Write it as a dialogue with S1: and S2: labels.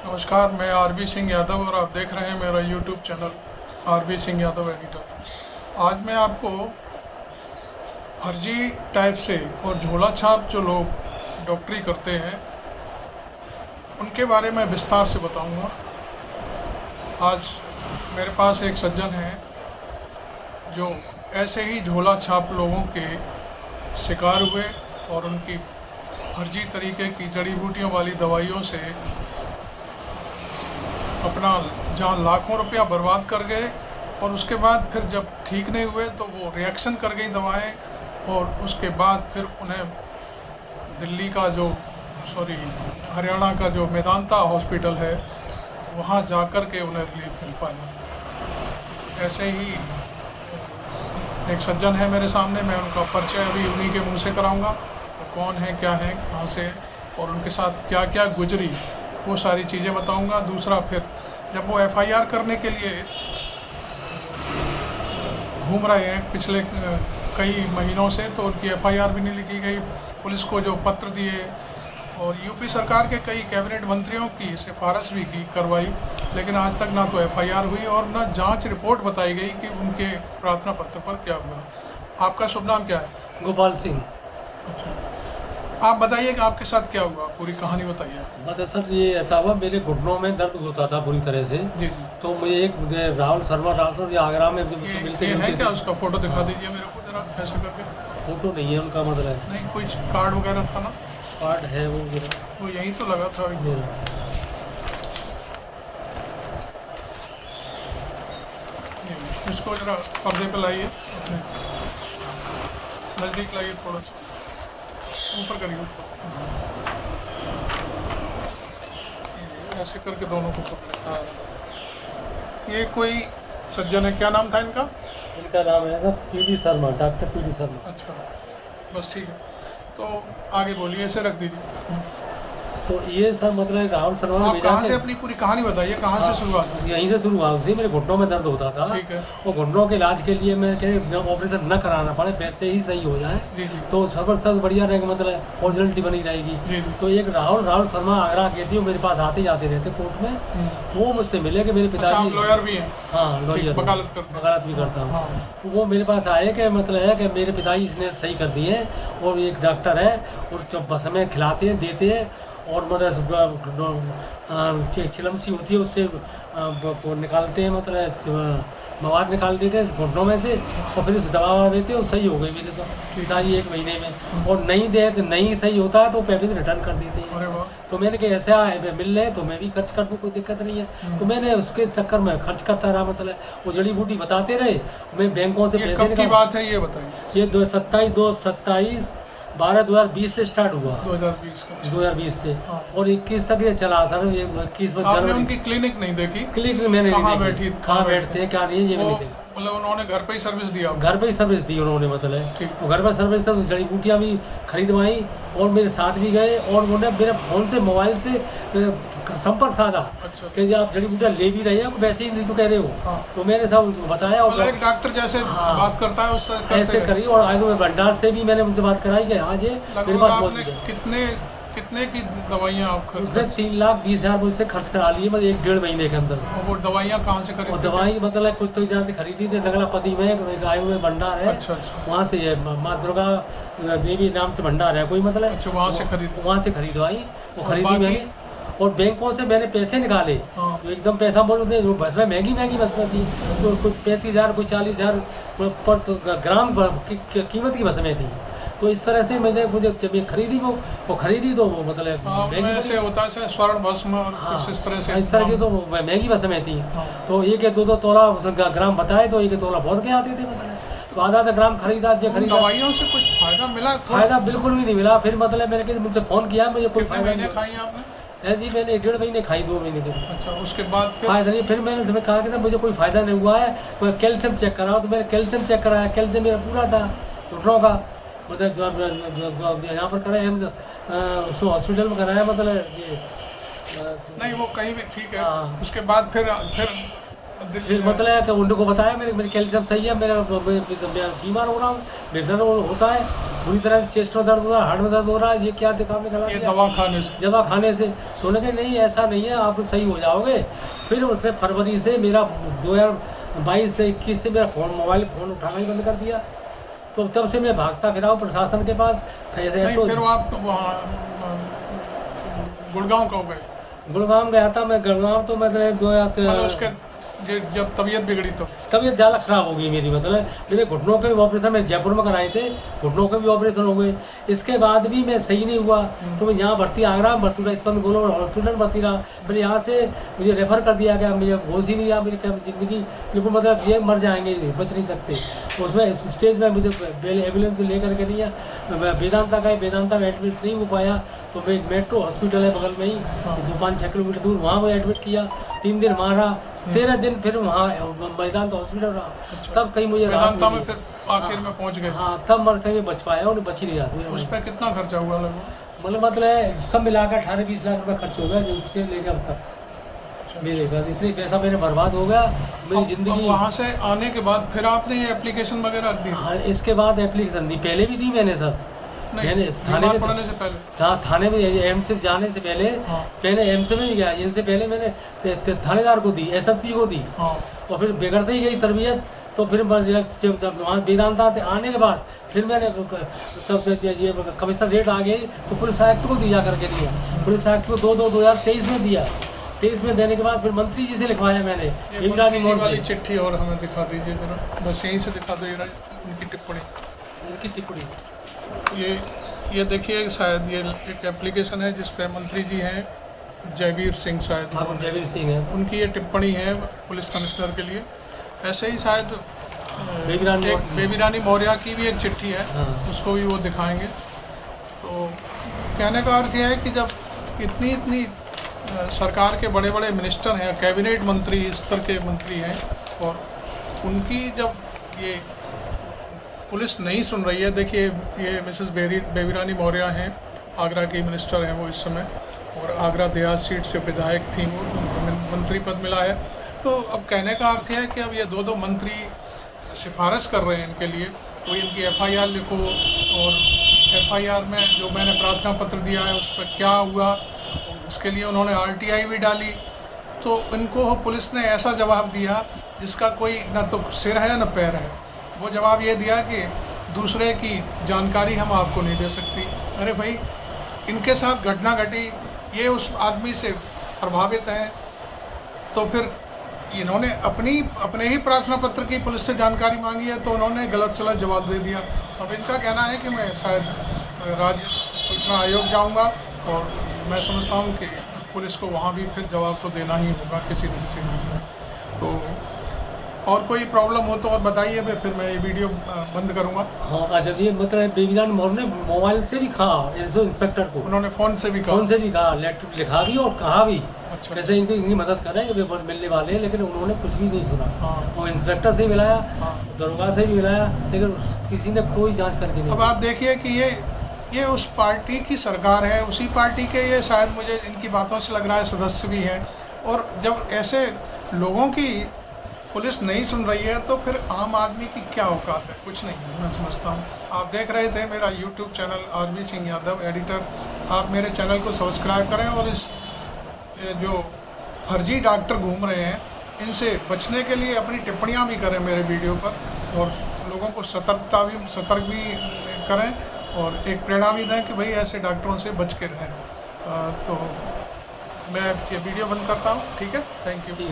S1: नमस्कार, मैं आरबी सिंह यादव और आप देख रहे हैं मेरा YouTube channel RB Singh Yadav editor. आज मैं आपको फर्जी टाइप से और झोला छाप जो लोग डॉक्टरी करते हैं उनके बारे में विस्तार से बताऊंगा। आज मेरे पास एक सज्जन है जो ऐसे ही झोला छाप लोगों के शिकार हुए और उनकी फर्जी तरीके की जड़ी बूटियों वाली दवाइयों से अपना जहाँ लाखों रुपया बर्बाद कर गए और उसके बाद फिर जब ठीक नहीं हुए तो वो रिएक्शन कर गई दवाएं और उसके बाद फिर उन्हें दिल्ली का हरियाणा का जो मेदांता हॉस्पिटल है वहाँ जाकर के उन्हें रिलीफ मिल पाया। ऐसे ही एक सज्जन है मेरे सामने, मैं उनका परिचय अभी उन्हीं के मुंह से कराऊंगा। वो कौन है, क्या है, कहाँ से और उनके साथ क्या क्या गुजरी वो सारी चीज़ें बताऊंगा। दूसरा, फिर जब वो एफआईआर करने के लिए घूम रहे हैं पिछले कई महीनों से, तो उनकी एफआईआर भी नहीं लिखी गई। पुलिस को जो पत्र दिए और यूपी सरकार के कई कैबिनेट मंत्रियों की सिफारिश भी की करवाई, लेकिन आज तक ना तो एफआईआर हुई और ना जांच रिपोर्ट बताई गई कि उनके प्रार्थना पत्र पर क्या हुआ। आपका शुभ नाम क्या है?
S2: गोपाल सिंह।
S1: अच्छा, आप बताइए कि आपके साथ क्या हुआ, पूरी कहानी बताइए।
S2: मतलब सर ये था, मेरे घुटनों में दर्द होता था बुरी तरह से।
S1: जी जी।
S2: तो मुझे राहुल शर्मा डॉक्टर आगरा में मिलते
S1: हैं क्या? उसका फोटो दिखा दीजिए मेरे को जरा, ऐसे करके।
S2: फोटो नहीं है उनका, मतलब
S1: नहीं, कोई कार्ड वगैरह था ना?
S2: कार्ड है वो
S1: वो यहीं तो लगा था। इसको जरा पर्दे पे लाइए, नज़दीक लाइए, थोड़ा सा ऊपर करिए, ऐसे करके दोनों को पकड़े। ये कोई सज्जन है, क्या नाम था इनका?
S2: इनका नाम है PD Sharma, doctor PD Sharma.
S1: अच्छा, बस ठीक है। तो आगे बोलिए, ऐसे रख दीजिए।
S2: तो ये सब मतलब राहुल शर्मा
S1: आप कहाँ से अपनी पूरी कहानी बताइए, कहाँ से शुरुआत हुई?
S2: यहीं से शुरू हुआ। उसी मेरे घुटनों में दर्द होता था।
S1: ठीक है।
S2: वो घुटनों के इलाज के लिए मैं ऑपरेशन न कराना पड़े, पैसे ही सही हो जाए।
S1: जी जी।
S2: तो जबरदस्त बढ़िया रहेगा, मतलब पॉजिटिविटी बनी रहेगी।
S1: जी।
S2: तो एक राहुल शर्मा आगरा के थे, वो मेरे पास आते जाते रहते कोर्ट में। वो मुझसे मिले कि मेरे पिताजी
S1: लॉयर भी हैं?
S2: हाँ, लॉयर,
S1: वकालत
S2: भी करता हूँ।
S1: हाँ।
S2: वो मेरे पास आए कि मतलब है कि मेरे पिताजी इसने सही कर दिए और एक डॉक्टर है और जब बस में खिलाते हैं, देते हैं और मतलब चिलम सी होती है उससे वो निकालते हैं, मतलब मवाद निकाल देते हैं घुटनों में से और फिर उसे दवा देते हैं और सही हो गई मेरे तो पिताजी 1 महीने में। और नहीं दे तो नहीं सही होता तो पैसे रिटर्न कर देते हैं। तो मैंने कहा ऐसा है मिल रहे तो मैं भी खर्च कर दूँ, कोई दिक्कत नहीं है। तो मैंने उसके चक्कर में खर्च करता रहा, मतलब वो जड़ी बूटी बताते रहे। मैं बैंकों से पैसे
S1: कब की बात है ये बताइए?
S2: ये 27/12/2020 से स्टार्ट हुआ। 2020 से और 21 तक ये चला सर। ये 21
S1: आपने उनकी क्लिनिक नहीं देखी?
S2: क्लिनिक मैंने
S1: कहाँ
S2: बैठते हैं क्या नहीं, ये भी नहीं देखी।
S1: मतलब उन्होंने घर पे ही सर्विस दिया?
S2: घर पे ही सर्विस दी उन्होंने, मतलब वो घर पर सर्विस था। जड़ी बूटियाँ भी खरीदवाई और मेरे साथ भी गए और उन्होंने मेरे फ़ोन से मोबाइल से संपर्क साधा।
S1: अच्छा।
S2: कि आप जड़ी बूटियाँ ले भी रहे हैं, वैसे ही नहीं तो कह रहे हो। हाँ। तो मैंने सब उसको बताया और
S1: एक डॉक्टर जैसे बात करता है उससे
S2: ऐसे करी। और आयुर्वेद भंडार से भी मैंने उनसे बात कराई कि हाँ जी मेरे पास
S1: कितने की दवाइयाँ आप खरीद?
S2: उसने 3,20,000 मुझसे खर्च करा लिए, मतलब 1-1.5 महीने के अंदर।
S1: और वो दवाइयाँ कहाँ से खरीदी?
S2: दवाई मतलब कुछ तो जाते खरीदी थी नगलापति में, आयुर्वेद भंडार है।
S1: अच्छा।
S2: वहाँ से माँ दुर्गा देवी नाम से भंडार है कोई, मतलब
S1: अच्छा, वहाँ से
S2: खरीदवाई वो खरीदी मैंने। और बैंकों से मैंने पैसे निकाले। तो एकदम पैसा बोलते थे, बस में महंगी बस थी। तो कुछ 35,000 कुछ 40,000 पर ग्राम कीमत की बस में थी। तो इस तरह से मुझे जब ये खरीदी वो खरीदी तो वो मतलब
S1: ऐसे होता है स्वर्ण भस्म और इस तरह
S2: की तो महंगी बस में थी। तो 1-2 तोला ग्राम बताए तो 1 तोला बहुत के आते थे, मतलब तो आधा ग्राम खरीदा।
S1: दवाइयों से कुछ फायदा मिला?
S2: फायदा बिल्कुल भी नहीं मिला। फिर मतलब मैंने मुझसे फ़ोन किया, मुझे कोई फायदा नहीं।
S1: खाई आपने?
S2: जी मैंने 1.5 महीने खाई, 2 महीने के।
S1: अच्छा, उसके बाद
S2: फायदा नहीं। फिर मैंने कहा कि मुझे कोई फायदा नहीं हुआ है, मैं कैल्शियम चेक कराओ। तो मैंने कैल्शियम चेक कराया, कैल्शियम मेरा पूरा था घुटनों का। मतलब यहाँ पर कराया हॉस्पिटल में कराया, मतलब ये
S1: नहीं वो कहीं भी ठीक है। उसके बाद फिर
S2: मतलब कि उनको बताया मेरे कैल्शियम सही है, मेरा बीमार हो रहा हूँ, मेरे दर्द होता है। बुरी तरह से चेस्ट में दर्द हो रहा है, हार्ट में दर्द हो रहा है, ये क्या दिखा निकला
S1: ये दवा खाने से?
S2: दवा खाने से। तो उन्होंने कहा नहीं ऐसा नहीं है, आप सही हो जाओगे। फिर उसने फरवरी से मेरा 2022 से 21 से मेरा मोबाइल फ़ोन उठाना ही बंद कर दिया। तो तब से मैं भागता फिरा हूँ प्रशासन के पास।
S1: नहीं, फिर वो आप वहाँ गुड़गांव कब गए?
S2: गुड़गांव गया था मैं। गुड़गांव तो मतलब
S1: मतलब उसके जब तबीयत बिगड़ी तो?
S2: तबीयत ज़्यादा ख़राब हो गई मेरी। मतलब मेरे घुटनों के भी ऑपरेशन मैं जयपुर में कराए थे, घुटनों के भी ऑपरेशन हो गए। इसके बाद भी मैं सही नहीं हुआ, तो मैं यहाँ भर्ती आगरा में भर्ती था, स्पंद गोलों हॉस्पिटल भर्ती रहा। फिर यहाँ से मुझे रेफ़र कर दिया गया। मुझे होश ही नहीं रहा, मेरी ज़िंदगी बिल्कुल मतलब ये मर जाएंगे, बच नहीं सकते। उसमें स्टेज में मुझे एम्बुलेंस लेकर के नहीं है, मैं वेदांता गए, वेदांता में एडमिट नहीं हो पाया। तो मैं मेट्रो हॉस्पिटल है बगल में ही, 2-5-6 किलोमीटर दूर, वहाँ मैं एडमिट किया। 3 दिन वहाँ रहा, 13 दिन फिर वहाँ वेदांता हॉस्पिटल रहा।
S1: अच्छा।
S2: तब कहीं मुझे
S1: वेदांता में फिर आखिर में पहुँच गए?
S2: हाँ, तब मर कहीं बच पाया, उन्हें बच ही नहीं जाती।
S1: उस पर कितना खर्चा हुआ लगभग?
S2: मतलब सब मिलाकर 18-20 लाख रुपये खर्च हो गया, जो उससे लेकर अब तक मेरे घर इतनी पैसा मेरे बर्बाद हो गया मेरी ज़िंदगी।
S1: वहाँ से आने के बाद फिर आपने ये एप्लीकेशन वगैरह दी?
S2: हाँ, इसके बाद एप्लीकेशन दी, पहले भी दी मैंने सर। मैंने थाने में
S1: पढ़ने से पहले?
S2: हाँ, थाने में एम्स से जाने से पहले।
S1: हाँ।
S2: पहले एम्स में ही गया, इनसे पहले मैंने थानेदार को दी, एसएसपी को दी।
S1: हाँ।
S2: और फिर बिगड़ते ही गई तरबियत। तो फिर जब वहाँ वेदांता से आने के बाद फिर मैंने तब ये कमिश्नरेट आ गई तो पुलिस आयुक्त को दिया करके दिया। पुलिस आयुक्त को 2023 में दिया। 23 में देने के बाद फिर मंत्री जी से लिखवाया मैंने।
S1: ये वाली चिट्ठी और हमें दिखा दीजिए जरा, बस यहीं से दिखा दो उनकी टिप्पणी।
S2: उनकी टिप्पणी
S1: ये देखिए, शायद ये एक एप्लीकेशन है जिस पे मंत्री जी हैं जयवीर सिंह, शायद
S2: जयवीर सिंह है,
S1: उनकी ये टिप्पणी है पुलिस कमिश्नर के लिए। ऐसे ही शायद बेबी रानी मौर्य की भी एक चिट्ठी है। हाँ। उसको भी वो दिखाएंगे। तो कहने का अर्थ यह है कि जब इतनी सरकार के बड़े बड़े मिनिस्टर हैं, कैबिनेट मंत्री स्तर के मंत्री हैं, और उनकी जब ये पुलिस नहीं सुन रही है। देखिए, ये मिसेस बेबी रानी मौर्य हैं, आगरा की मिनिस्टर हैं वो इस समय, और आगरा देहात सीट से विधायक थी, मंत्री पद मिला है। तो अब कहने का अर्थ है कि अब ये दो मंत्री सिफारिश कर रहे हैं इनके लिए, तो इनकी एफआईआर लिखो, और एफआईआर में जो मैंने प्रार्थना पत्र दिया है उस पर क्या हुआ, उसके लिए उन्होंने आरटीआई भी डाली। तो इनको पुलिस ने ऐसा जवाब दिया जिसका कोई न तो सिर है न पैर है। वो जवाब ये दिया कि दूसरे की जानकारी हम आपको नहीं दे सकती। अरे भाई, इनके साथ घटना घटी, ये उस आदमी से प्रभावित हैं, तो फिर इन्होंने अपने ही प्रार्थना पत्र की पुलिस से जानकारी मांगी है, तो उन्होंने गलत सलत जवाब दे दिया। अब इनका कहना है कि मैं शायद राज्य सूचना आयोग जाऊंगा, और मैं समझता हूँ कि पुलिस को वहाँ भी फिर जवाब तो देना ही होगा किसी न किसी में। तो और कोई प्रॉब्लम हो तो और बताइए, फिर मैं ये वीडियो बंद करूँगा।
S2: हाँ, जब ये मतलब बेबी रानी मौर्य ने मोबाइल से भी कहा इंस्पेक्टर को,
S1: उन्होंने फ़ोन से भी कहा,
S2: लेटर लिखा भी और कहा भी।
S1: अच्छा।
S2: कैसे इनकी मदद कर रहे हैं, वे मिलने वाले हैं, लेकिन उन्होंने कुछ भी नहीं सुना।
S1: हाँ।
S2: और इंस्पेक्टर से भी मिलाया,
S1: हाँ।
S2: दरोगा से भी मिलाया, लेकिन किसी ने कोई जांच करके नहीं।
S1: अब आप देखिए कि ये उस पार्टी की सरकार है, उसी पार्टी के ये शायद मुझे इनकी बातों से लग रहा है सदस्य भी हैं। और जब ऐसे लोगों की पुलिस नहीं सुन रही है तो फिर आम आदमी की क्या औकात है? कुछ नहीं है, मैं समझता हूँ। आप देख रहे थे मेरा YouTube channel RV Singh Yadav editor. आप मेरे चैनल को सब्सक्राइब करें, और इस जो फर्जी डॉक्टर घूम रहे हैं इनसे बचने के लिए अपनी टिप्पणियाँ भी करें मेरे वीडियो पर, और लोगों को सतर्क भी करें, और एक प्रेरणा भी दें कि भाई ऐसे डॉक्टरों से बच के रहें। तो मैं ये वीडियो बंद करता हूँ। ठीक है, थैंक यू।